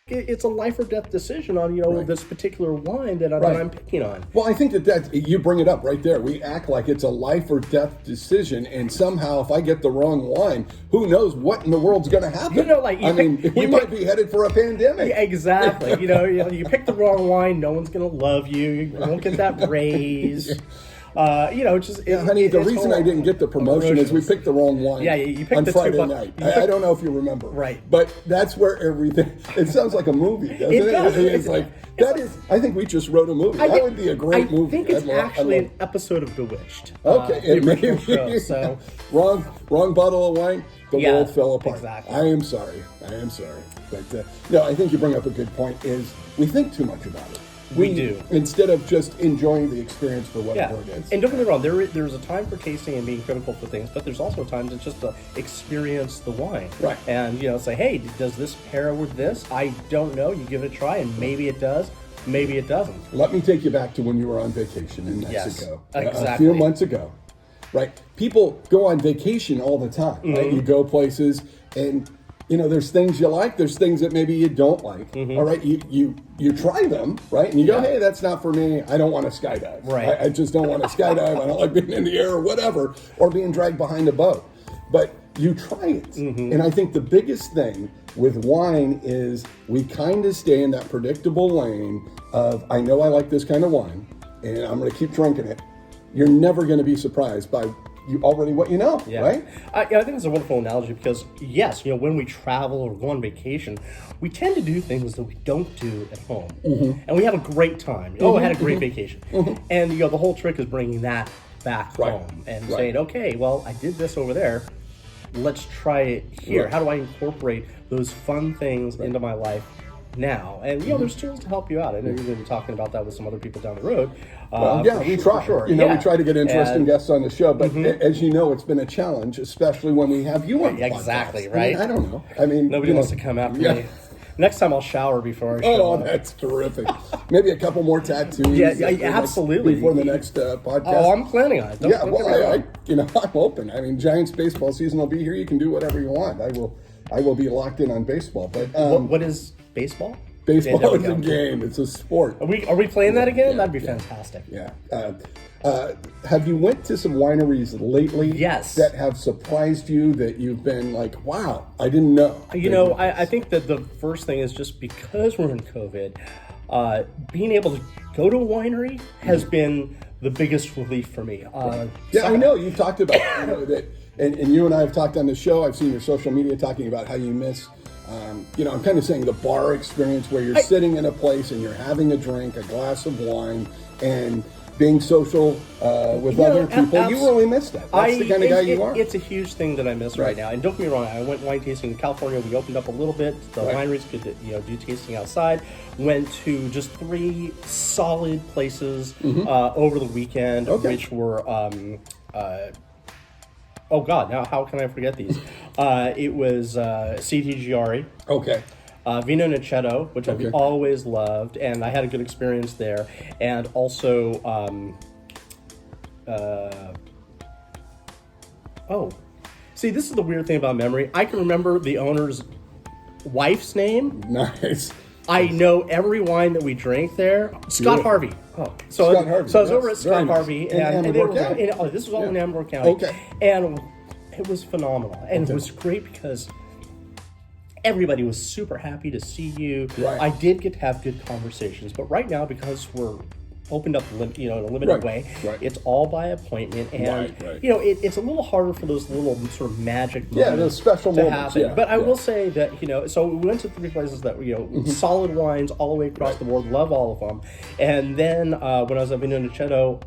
it's a life or death decision on this particular wine that I'm picking on. Well, I think that you bring it up right there. We act like it's a life or death decision, and somehow if I get the wrong wine, who knows what in the world's going to happen? We might be headed for a pandemic. Yeah, exactly. You pick the wrong wine, no one's going to love you. You won't get that raise. Honey, the reason I didn't get the promotion is we picked the wrong wine. Yeah, you picked on the Friday night. I don't know if you remember. Right. But that's where everything. It sounds like a movie, doesn't it? It's like that is. I think we just wrote a movie. That would be a great movie. I think it's actually an episode of Bewitched. Okay, it may be. Show, so. wrong bottle of wine. The world fell apart. Exactly. I am sorry. But no, I think you bring up a good point. Is we think too much about it. We do. Instead of just enjoying the experience for whatever it is. And don't get me wrong, there's a time for tasting and being critical for things, but there's also times it's just to experience the wine. Right. And, say, hey, does this pair with this? I don't know. You give it a try, and maybe it does, maybe it doesn't. Let me take you back to when you were on vacation in Mexico. Yes, exactly. A few months ago. Right? People go on vacation all the time, right? You go places and... there's things you like. There's things that maybe you don't like. All right, you try them, right? And you go, hey, that's not for me. I don't want to skydive. Right. I just don't want to skydive. I don't like being in the air or whatever, or being dragged behind a boat. But you try it. And I think the biggest thing with wine is we kind of stay in that predictable lane of, I know I like this kind of wine, and I'm going to keep drinking it. You're never going to be surprised by you already what you know, right? I think it's a wonderful analogy because, yes, when we travel or go on vacation, we tend to do things that we don't do at home. And we have a great time. I had a great vacation. And, the whole trick is bringing that back home and saying, okay, well, I did this over there. Let's try it here. How do I incorporate those fun things into my life now? And, there's tools to help you out. I know you're going to be talking about that with some other people down the road. We try. Sure. We try to get interesting guests on the show, but as you know, it's been a challenge, especially when we have you on the podcast. Exactly, right? I don't know. Nobody wants to come after me. Next time I'll shower before I show up. That's terrific. Maybe a couple more tattoos. Absolutely. Before the next podcast. Oh, I'm planning on it. I'm open. Giants baseball season will be here. You can do whatever you want. I will be locked in on baseball. But what is baseball? Baseball is a game. It's a sport. Are we playing that again? That'd be fantastic. Yeah. Have you went to some wineries lately? Yes. That have surprised you that you've been like, wow, I didn't know. I think that the first thing is just because we're in COVID, being able to go to a winery has been the biggest relief for me. I know. You've talked about that, and you and I have talked on the show. I've seen your social media talking about how you miss I'm kind of saying the bar experience where you're sitting in a place and you're having a drink, a glass of wine, and being social with other people. You really miss that. That's the kind of guy you are. It's a huge thing that I miss right now. And don't get me wrong, I went wine tasting in California. We opened up a little bit. The wineries could do tasting outside. Went to just 3 solid places over the weekend, which were... oh God! Now how can I forget these? It was CTGRE. Okay. Vino Nocetto, which I've always loved, and I had a good experience there. And also, see, this is the weird thing about memory. I can remember the owner's wife's name. Nice. I know every wine that we drank there. Scott Harvey. Scott Harvey. So I was over at Scott Harvey, and this was all in Amador County. Okay. And it was phenomenal, and it was great because everybody was super happy to see you. Right. I did get to have good conversations, but right now because we're opened up, in a limited way, it's all by appointment, and it's a little harder for those little sort of magic moments those special to moments. happen. But I will say that so we went to 3 places that solid wines all the way across the board. Love all of them. And then when I was at Vino Nocetto,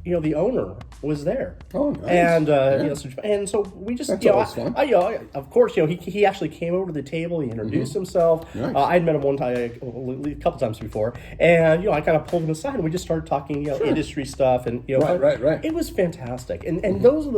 the owner was there. Oh, nice. And so we just, That's fun. of course, he actually came over to the table. He introduced himself. Nice. I'd met him one time, a couple times before, and I kind of pulled him aside and we just started talking, industry stuff, and right. It was fantastic. And those are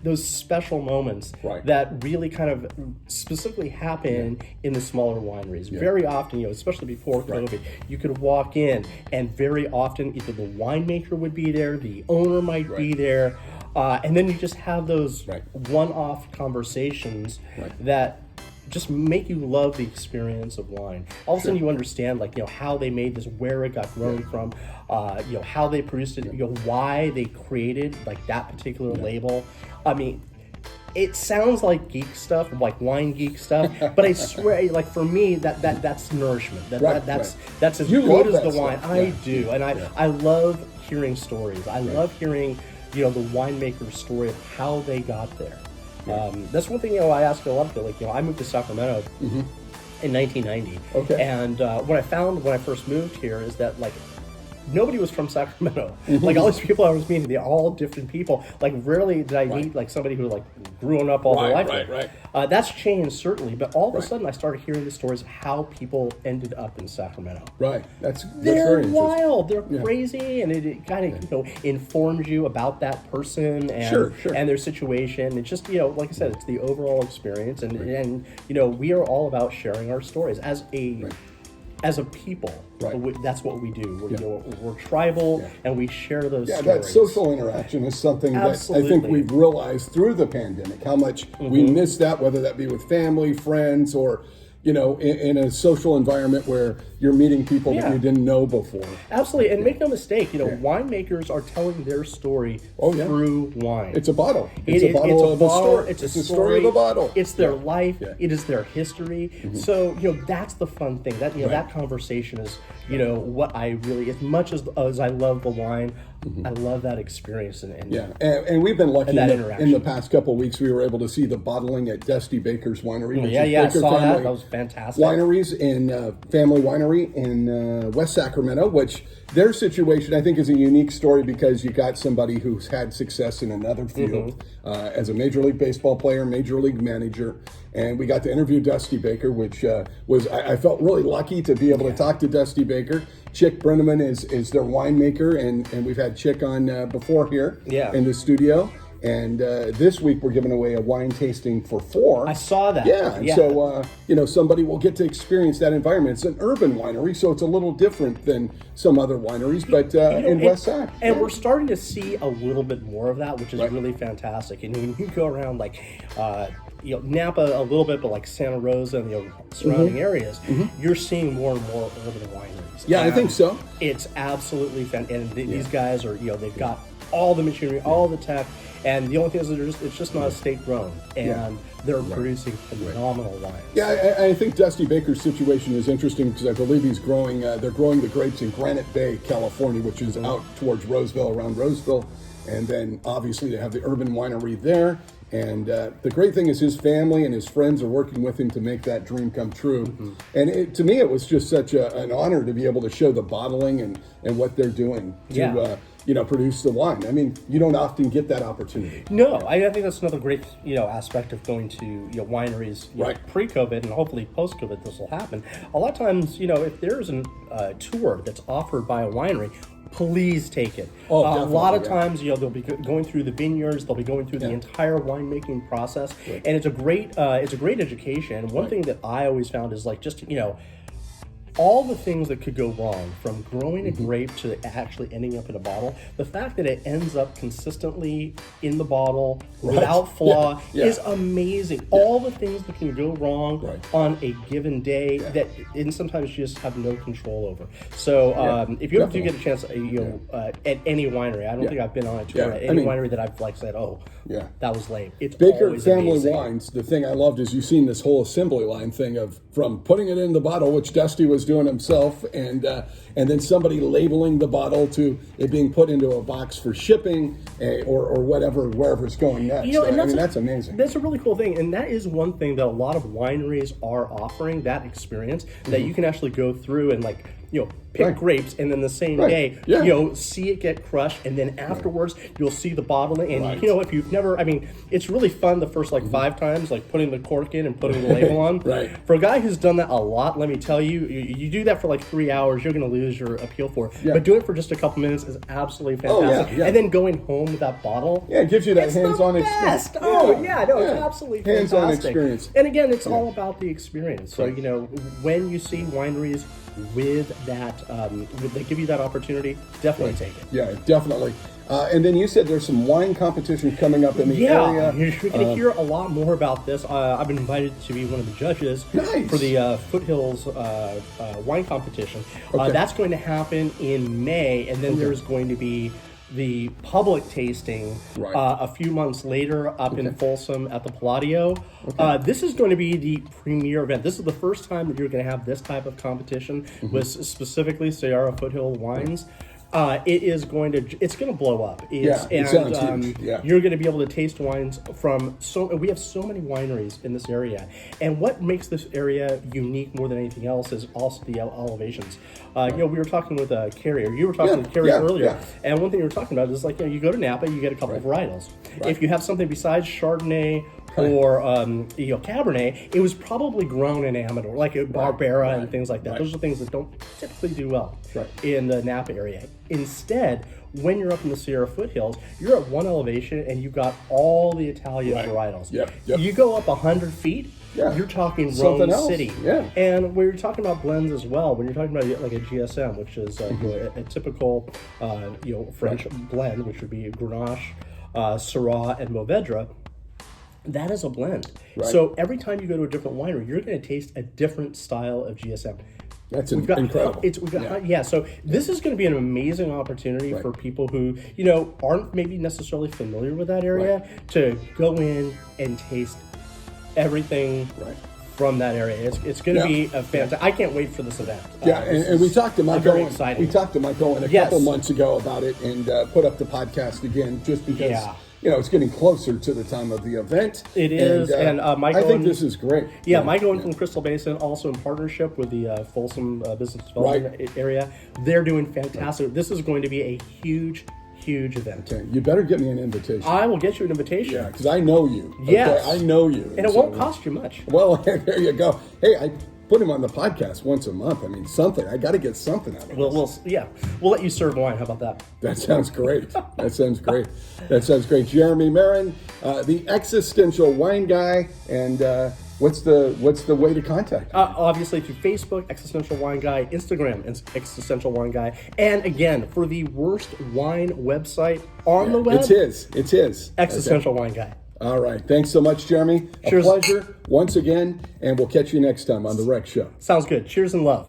those special moments that really kind of specifically happen in the smaller wineries. Very often, especially before COVID, you could walk in and very often either the winemaker would be there, the owner might be there, and then you just have those one-off conversations that just make you love the experience of wine. All of a sudden you understand, like, how they made this, where it got grown from, how they produced it, why they created like that particular label. I mean, it sounds like geek stuff, like wine geek stuff, but I swear, like, for me, that's nourishment. That's as You good love as the that wine. stuff. I do, and I love hearing stories. I love hearing, the winemaker's story of how they got there. That's one thing, I ask a lot of people. Like, I moved to Sacramento in 1990. Okay. And what I found when I first moved here is that, like, nobody was from Sacramento. Like, all these people I was meeting, they're all different people. Like, rarely did I meet like somebody who like grew up all their life. Right. That's changed certainly, but all of a sudden I started hearing the stories of how people ended up in Sacramento. Right. That's They're very interesting. wild. They're crazy, and it kind of informs you about that person and Sure. and their situation. It's just like I said, it's the overall experience, and we are all about sharing our stories as a people. That's what we do. We're tribal, and we share those stories. That social interaction is something that I think we've realized through the pandemic, how much we miss that, whether that be with family, friends, or in a social environment where you're meeting people that you didn't know before. Absolutely, and make no mistake, winemakers are telling their story through wine. It's a bottle. It's a bottle of a story. It's a story of a bottle. It's their life. It is their history. So that's the fun thing. That that conversation is what I really, as much as I love the wine, I love that experience. And we've been lucky in the past couple of weeks. We were able to see the bottling at Dusty Baker's Winery. Which is I saw that. That was fantastic. Wineries in Family Winery in West Sacramento, which their situation I think is a unique story because you got somebody who's had success in another field as a Major League Baseball player, Major League manager, and we got to interview Dusty Baker, which was I felt really lucky to be able to talk to Dusty Baker. Chick Brenneman is their winemaker, and we've had Chick on before here in the studio. And this week we're giving away a wine tasting for 4. I saw that. Yeah. So somebody will get to experience that environment. It's an urban winery, so it's a little different than some other wineries, but in West Sac. And we're starting to see a little bit more of that, which is really fantastic. And when you go around like Napa a little bit, but like Santa Rosa and the surrounding areas, you're seeing more and more urban wineries. Yeah, I think so. It's absolutely fantastic. And these guys are, they've got all the machinery, all the tech. And the only thing is that it's just not state grown, and they're producing phenomenal wines. Yeah, I think Dusty Baker's situation is interesting because I believe he's growing. They're growing the grapes in Granite Bay, California, which is out towards Roseville, around Roseville, and then obviously they have the urban winery there. And the great thing is his family and his friends are working with him to make that dream come true. And to me, it was just such an honor to be able to show the bottling and what they're doing to produce the wine. I mean, you don't often get that opportunity. No, I think that's another great, aspect of going to wineries pre-COVID, and hopefully post-COVID this will happen. A lot of times, if there's a tour that's offered by a winery, please take it. A lot of times, they'll be going through the vineyards, they'll be going through the entire winemaking process, and it's a great education. One thing that I always found is like just all the things that could go wrong, from growing a grape to actually ending up in a bottle, the fact that it ends up consistently in the bottle without flaw is amazing. All the things that can go wrong on a given day that and sometimes you just have no control over. So if you ever do get a chance, at any winery, I don't think I've been on a tour at any winery that I've said, that was lame. It's Baker always Family amazing. Wines, the thing I loved is you've seen this whole assembly line thing from putting it in the bottle, which Dusty was doing himself, and then somebody labeling the bottle to it being put into a box for shipping or whatever, wherever it's going next. That's amazing. That's a really cool thing, and that is one thing that a lot of wineries are offering, that experience, that you can actually go through and pick grapes, and then the same day, see it get crushed, and then afterwards, you'll see the bottling. And if you've never, it's really fun the first 5 times, putting the cork in and putting the label on. For a guy who's done that a lot, let me tell you, you do that for 3 hours, you're going to lose your appeal for it. But do it for just a couple minutes is absolutely fantastic. And then going home with that bottle, it gives you that hands-on experience. It's absolutely fantastic. Hands-on experience. And again, it's all about the experience. So when you see wineries with that give you that opportunity, definitely take it. Yeah, definitely. And then you said there's some wine competition coming up in the area. You're going to hear a lot more about this. I've been invited to be one of the judges for the Foothills wine competition. Okay. That's going to happen in May, and then there's going to be the public tasting a few months later up in Folsom at the Palladio. This is going to be the premier event. This is the first time that you're going to have this type of competition with specifically Sierra Foothill wines. It's going to blow up. It sounds huge. You're going to be able to taste wines from we have so many wineries in this area. And what makes this area unique more than anything else is also the elevations. We were talking with Carrie, or you were talking with Carrie earlier, and one thing you were talking about is you go to Napa, you get a couple of varietals. If you have something besides Chardonnay or Cabernet, it was probably grown in Amador, like Barbera and things like that. Those are things that don't typically do well in the Napa area. Instead, when you're up in the Sierra Foothills, you're at one elevation and you've got all the Italian varietals. You go up 100 feet, you're talking Rome City. And when you're talking about blends as well, when you're talking about like a GSM, which is a typical French blend, which would be Grenache, Syrah, and Mourvedre, that is a blend. So every time you go to a different winery, you're going to taste a different style of GSM. That's incredible. So this is going to be an amazing opportunity for people who, aren't maybe necessarily familiar with that area to go in and taste everything from that area. It's going to be a fantastic. I can't wait for this event. And we talked to Mike Owen. Excited. We talked to Mike Owen a couple months ago about it, and put up the podcast again just because it's getting closer to the time of the event. It is, and Mike I Owen, think this is great. Mike Owen from Crystal Basin, also in partnership with the Folsom Business Development area. They're doing fantastic. This is going to be a huge event. Okay. You better get me an invitation. I will get you an invitation. Yeah, because I know you. Yes. I know you. And it won't cost you much. Well, there you go. Hey, I put him on the podcast once a month. I mean, something. I got to get something out of it. We'll let you serve wine. How about that? That sounds great. That sounds great. Jeremy Marin, the existential wine guy, and what's the way to contact you? Obviously through Facebook, Existential Wine Guy, Instagram, Existential Wine Guy, and again, for the worst wine website on the web, it's his Existential Wine Guy. All right. Thanks so much, Jeremy. Cheers. A pleasure once again, and we'll catch you next time on The Rex Show. Sounds good. Cheers and love.